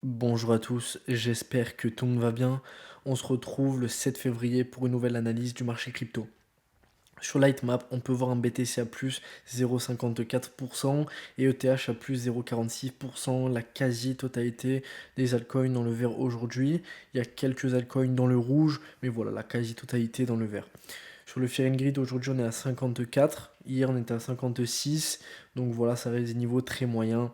Bonjour à tous, j'espère que tout le monde va bien. On se retrouve le 7 février pour une nouvelle analyse du marché crypto. Sur Lightmap, on peut voir un BTC à plus 0,54% et ETH à plus 0,46%, la quasi-totalité des altcoins dans le vert aujourd'hui. Il y a quelques altcoins dans le rouge, mais voilà, la quasi-totalité dans le vert. Sur le Fear and Greed, aujourd'hui on est à 54, hier on était à 56, donc voilà, ça reste des niveaux très moyens.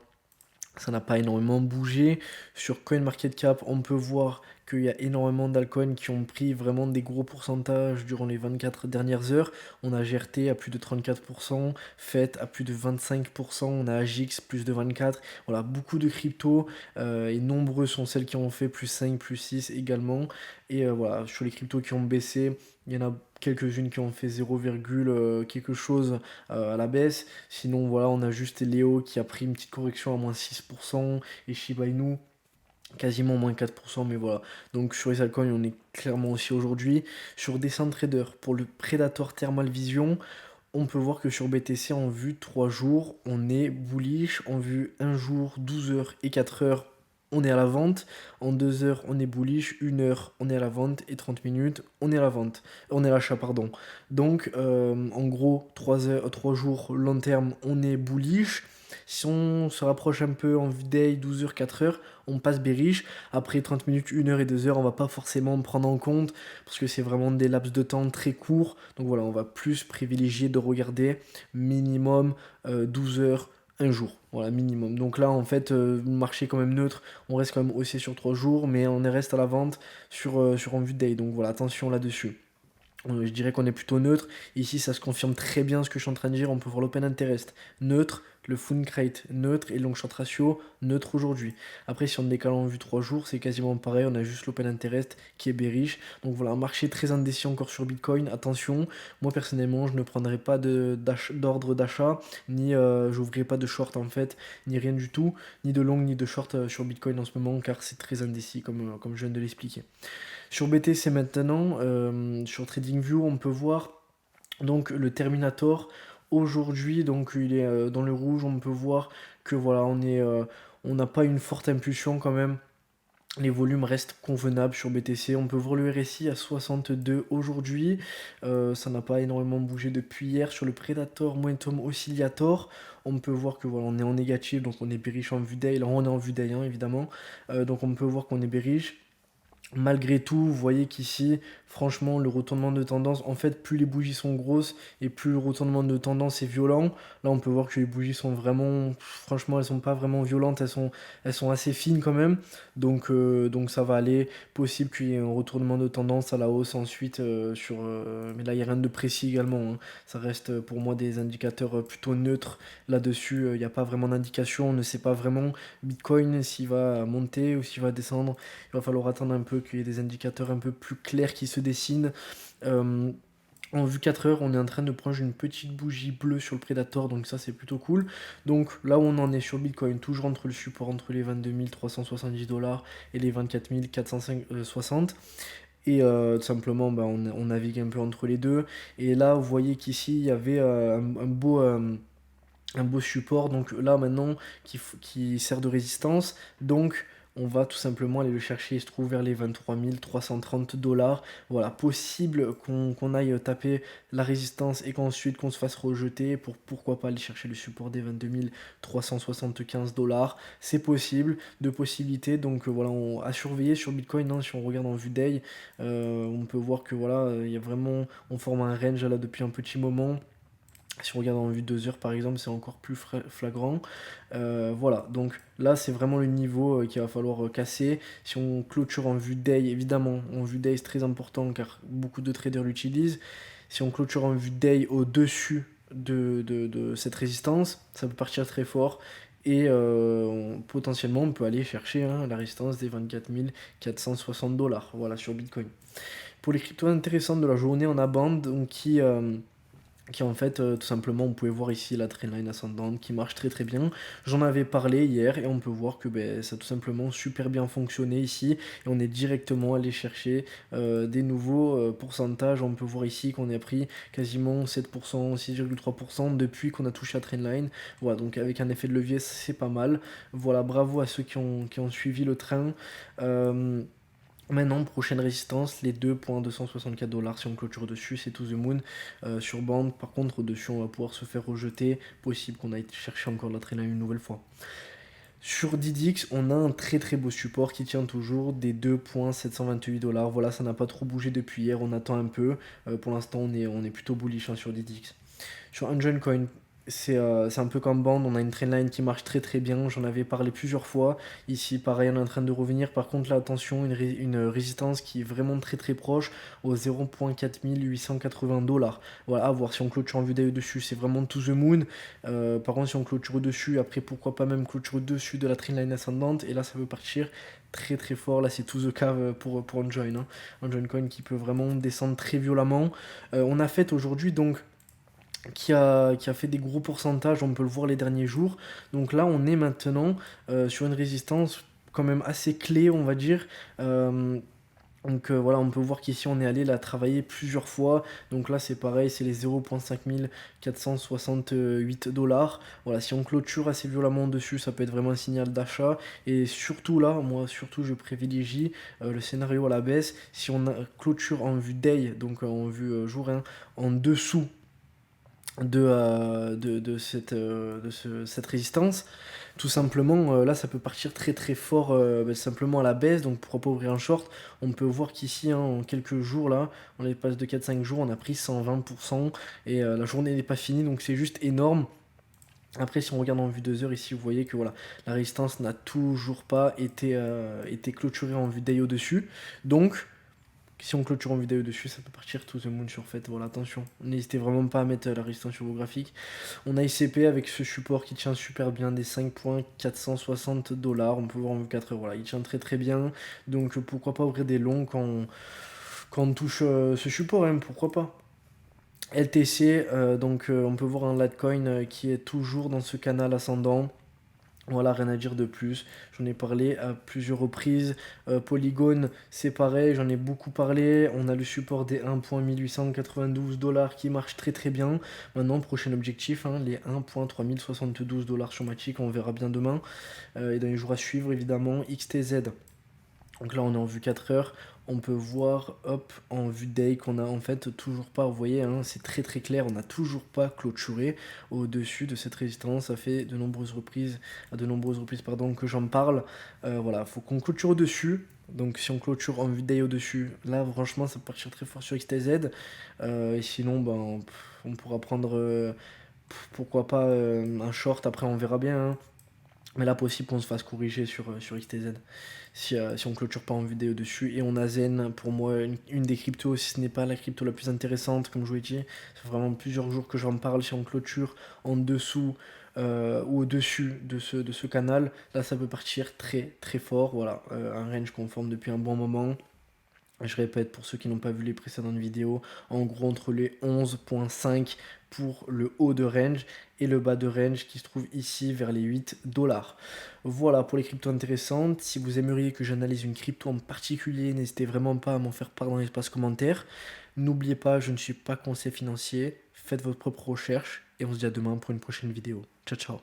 Ça n'a pas énormément bougé. Sur CoinMarketCap, on peut voir qu'il y a énormément d'altcoins qui ont pris vraiment des gros pourcentages durant les 24 dernières heures. On a GRT à plus de 34%, FET à plus de 25%, on a AGX plus de 24%. Voilà, beaucoup de cryptos et nombreux sont celles qui ont fait plus 5, plus 6 également. Et voilà, sur les cryptos qui ont baissé, il y en a quelques-unes qui ont fait 0, quelque chose à la baisse. Sinon, voilà, on a juste Léo qui a pris une petite correction à moins 6% et Shiba Inu quasiment moins 4%. Mais voilà, donc sur les altcoins, on est clairement aussi aujourd'hui. Sur Decentrader, pour le Predator Thermal Vision, on peut voir que sur BTC, en vue 3 jours, on est bullish. En vue 1 jour, 12 heures et 4 heures, on est à la vente. En 2 heures, on est bullish. 1 heure, on est à la vente. Et 30 minutes, on est à la vente. On est à l'achat, pardon. Donc, en gros, 3 heures, 3 jours long terme, on est bullish. Si on se rapproche un peu en vue day, 12 heures, 4 heures, on passe bearish. Après 30 minutes, 1 heure et 2 heures, on va pas forcément prendre en compte parce que c'est vraiment des laps de temps très courts. Donc voilà, on va plus privilégier de regarder minimum 12 heures, un jour. Voilà, minimum. Donc là, en fait, marché quand même neutre, on reste quand même haussier sur 3 jours, mais on reste à la vente sur en vue de day. Donc voilà, attention là-dessus. Je dirais qu'on est plutôt neutre. Ici, ça se confirme très bien ce que je suis en train de dire. On peut voir l'open interest neutre, le Fund Crate neutre et le long short ratio neutre aujourd'hui. Après, si on décale en vue 3 jours, c'est quasiment pareil. On a juste l'open interest qui est bearish. Donc voilà, un marché très indécis encore sur Bitcoin. Attention, moi personnellement, je ne prendrai pas d'ordre d'achat, ni j'ouvrirai pas de short en fait, ni rien du tout, ni de long ni de short sur Bitcoin en ce moment, car c'est très indécis comme je viens de l'expliquer. Sur BTC maintenant, sur TradingView, on peut voir donc le Terminator aujourd'hui, donc il est dans le rouge. On peut voir que voilà, on n'a pas une forte impulsion quand même. Les volumes restent convenables sur BTC. On peut voir le RSI à 62 aujourd'hui. Ça n'a pas énormément bougé depuis hier. Sur le Predator Momentum Oscillator, on peut voir que voilà, on est en négatif, donc on est bearish en vue day. Là, on est en vue day, hein, évidemment. Donc on peut voir qu'on est bearish. Malgré tout, vous voyez qu'ici, franchement, le retournement de tendance, en fait, plus les bougies sont grosses et plus le retournement de tendance est violent. Là, on peut voir que les bougies sont vraiment, franchement, elles sont pas vraiment violentes, elles sont assez fines quand même. Donc ça va aller. Possible qu'il y ait un retournement de tendance à la hausse ensuite mais là, il n'y a rien de précis également, hein. Ça reste pour moi des indicateurs plutôt neutres là-dessus. Il n'y a pas vraiment d'indication. On ne sait pas vraiment Bitcoin s'il va monter ou s'il va descendre. Il va falloir attendre un peu qu'il y ait des indicateurs un peu plus clairs qui se dessinent. Euh, en vue 4 heures, on est en train de prendre une petite bougie bleue sur le Predator, donc ça c'est plutôt cool. Donc là où on en est sur Bitcoin, toujours entre le support entre les 22 370 dollars et les 24 460. Et tout simplement, bah, on navigue un peu entre les deux. Et là, vous voyez qu'ici, il y avait un beau support, donc là maintenant qui sert de résistance. Donc on va tout simplement aller le chercher. Il se trouve vers les 23 330 dollars. Voilà, possible qu'on aille taper la résistance et qu'ensuite qu'on se fasse rejeter pour pourquoi pas aller chercher le support des 22 375 dollars. C'est possible, de possibilités. Donc voilà, à surveiller sur Bitcoin, hein. Si on regarde en vue day, on peut voir que voilà, il y a vraiment, on forme un range là depuis un petit moment. Si on regarde en vue 2 heures par exemple, c'est encore plus flagrant. Voilà, donc là c'est vraiment le niveau qu'il va falloir casser. Si on clôture en vue day, évidemment, en vue day c'est très important car beaucoup de traders l'utilisent. Si on clôture en vue day au-dessus de cette résistance, ça peut partir très fort. Et potentiellement on peut aller chercher, hein, la résistance des 24 460 dollars, voilà, sur Bitcoin. Pour les cryptos intéressantes de la journée, on a Band donc, qui en fait, tout simplement, vous pouvez voir ici la trendline ascendante qui marche très très bien. J'en avais parlé hier et on peut voir que ça a tout simplement super bien fonctionné ici et on est directement allé chercher des nouveaux pourcentages. On peut voir ici qu'on a pris quasiment 7%, 6,3% depuis qu'on a touché la trendline. Voilà, donc avec un effet de levier, c'est pas mal. Voilà, bravo à ceux qui ont suivi le train. Maintenant, prochaine résistance, les 2,264 $ si on clôture dessus, c'est to the moon sur bande. Par contre, au-dessus, on va pouvoir se faire rejeter. Possible qu'on aille chercher encore la traîne une nouvelle fois. Sur DDX, on a un très très beau support qui tient toujours des 2,728 $. Voilà, ça n'a pas trop bougé depuis hier, on attend un peu. Pour l'instant, on est plutôt bullish sur DDX. Sur Unjoin Coin, c'est un peu comme Band, on a une trendline qui marche très très bien, j'en avais parlé plusieurs fois. Ici, pareil, on est en train de revenir. Par contre, là, attention, une résistance qui est vraiment très très proche aux 0,4880 $. Voilà, à voir si on clôture en vue d'œil dessus, c'est vraiment to the moon. Par contre, si on clôture dessus, après, pourquoi pas même clôture dessus de la trendline ascendante, et là, ça peut partir très très fort. Là, c'est to the cave pour Unjoin. Hein. Unjoin Coin qui peut vraiment descendre très violemment. On a fait aujourd'hui donc qui a fait des gros pourcentages, on peut le voir les derniers jours. Donc là, on est maintenant sur une résistance quand même assez clé, on va dire. Voilà, on peut voir qu'ici on est allé la travailler plusieurs fois. Donc là c'est pareil, c'est les 0,5468 $. Voilà, si on clôture assez violemment dessus, ça peut être vraiment un signal d'achat. Et surtout là, moi surtout je privilégie le scénario à la baisse. Si on a clôture en vue day, donc en vue jour 1, en dessous cette résistance, tout simplement, là ça peut partir très très fort simplement à la baisse, donc pourquoi pas ouvrir un short. On peut voir qu'ici en quelques jours là, on passe de 4-5 jours, on a pris 120% et la journée n'est pas finie, donc c'est juste énorme. Après, si on regarde en vue 2 heures, ici, vous voyez que voilà, la résistance n'a toujours pas été clôturée en vue day au-dessus. Donc, si on clôture en vidéo dessus, ça peut partir to the moon sur fait. Voilà, attention. N'hésitez vraiment pas à mettre la résistance sur vos graphiques. On a ICP avec ce support qui tient super bien des 5,460 $. On peut voir en 4 heures. Voilà, il tient très très bien. Donc pourquoi pas ouvrir des longs quand on touche ce support, hein, pourquoi pas. LTC, on peut voir un Litecoin qui est toujours dans ce canal ascendant. Voilà, rien à dire de plus. J'en ai parlé à plusieurs reprises. Polygon, c'est pareil, j'en ai beaucoup parlé. On a le support des 1,1892 $ qui marche très très bien. Maintenant, prochain objectif, hein, les 1,3072 $ sur Matic, on verra bien demain. Et dans les jours à suivre, évidemment, XTZ. Donc là, on est en vue 4 heures. On peut voir, hop, en vue day qu'on a en fait toujours pas, vous voyez, hein, c'est très très clair, on n'a toujours pas clôturé au-dessus de cette résistance. Ça fait de nombreuses reprises, pardon, que j'en parle. Voilà, faut qu'on clôture au-dessus. Donc si on clôture en vue day au-dessus, là franchement ça peut partir très fort sur XTZ. Et sinon, on pourra prendre, pourquoi pas, un short, après on verra bien. Hein. Mais là, possible qu'on se fasse corriger sur XTZ si on clôture pas en vidéo dessus. Et on a Zen, pour moi, une des cryptos, si ce n'est pas la crypto la plus intéressante, comme je vous l'ai dit. Ça fait vraiment plusieurs jours que j'en parle. Si on clôture en dessous ou au-dessus de ce canal, là, ça peut partir très très fort. Voilà, un range qu'on forme depuis un bon moment. Je répète pour ceux qui n'ont pas vu les précédentes vidéos, en gros entre les 11,5 pour le haut de range et le bas de range qui se trouve ici vers les 8 $. Voilà pour les cryptos intéressantes. Si vous aimeriez que j'analyse une crypto en particulier, n'hésitez vraiment pas à m'en faire part dans l'espace commentaire. N'oubliez pas, je ne suis pas conseiller financier. Faites votre propre recherche et on se dit à demain pour une prochaine vidéo. Ciao ciao.